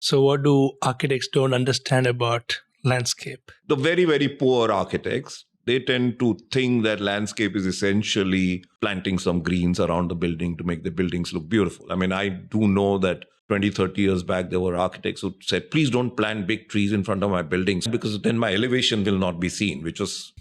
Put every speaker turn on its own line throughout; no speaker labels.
So what do architects don't understand about landscape?
The very, very poor architects, they tend to think that landscape is essentially planting some greens around the building to make the buildings look beautiful. I mean, I do know that 20, 30 years back, there were architects who said, please don't plant big trees in front of my buildings because then my elevation will not be seen, which was,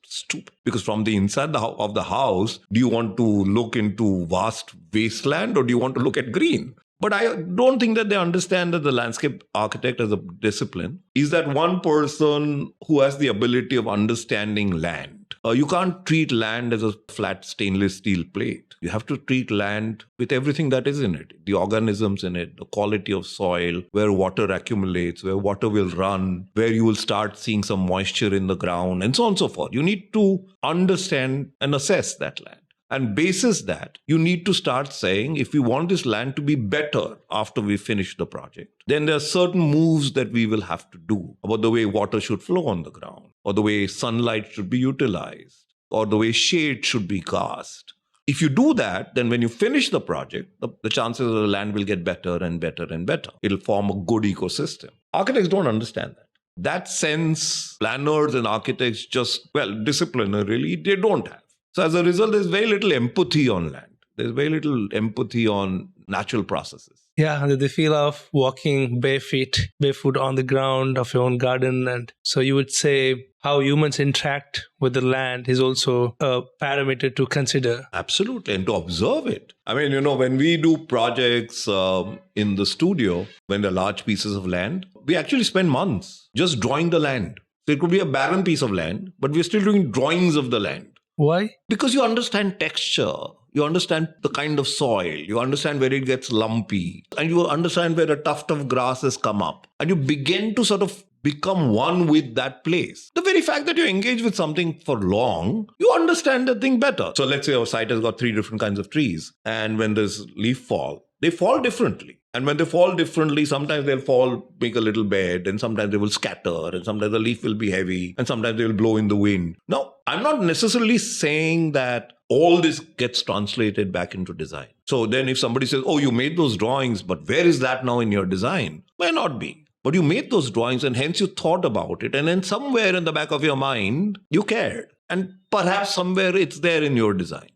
stupid. Because from the inside of the house, do you want to look into vast wasteland or do you want to look at green? But I don't think that they understand that the landscape architect as a discipline is that one person who has the ability of understanding land. You can't treat land as a flat stainless steel plate. You have to treat land with everything that is in it. The organisms in it, the quality of soil, where water accumulates, where water will run, where you will start seeing some moisture in the ground, and so on and so forth. You need to understand and assess that land. And basis that, you need to start saying, if we want this land to be better after we finish the project, then there are certain moves that we will have to do about the way water should flow on the ground, or the way sunlight should be utilized, or the way shade should be cast. If you do that, then when you finish the project, the chances of the land will get better and better and better. It'll form a good ecosystem. Architects don't understand that. That sense, planners and architects disciplinary really, they don't have. So as a result, there's very little empathy on land. There's very little empathy on natural processes.
Yeah, the feel of walking barefoot on the ground of your own garden. And so you would say how humans interact with the land is also a parameter to consider.
Absolutely, and to observe it. I mean, when we do projects in the studio, when they're large pieces of land, we actually spend months just drawing the land. So it could be a barren piece of land, but we're still doing drawings of the land.
Why?
Because you understand texture, you understand the kind of soil, you understand where it gets lumpy, and you understand where a tuft of grass has come up. And you begin to sort of become one with that place. The very fact that you engage with something for long, you understand the thing better. So let's say our site has got 3 different kinds of trees, and when there's leaf fall, they fall differently. And when they fall differently, sometimes they'll fall, make a little bed, and sometimes they will scatter, and sometimes the leaf will be heavy, and sometimes they will blow in the wind. Now, I'm not necessarily saying that all this gets translated back into design. So then if somebody says, oh, you made those drawings, but where is that now in your design? May not be. But you made those drawings and hence you thought about it. And then somewhere in the back of your mind, you cared. And perhaps somewhere it's there in your design.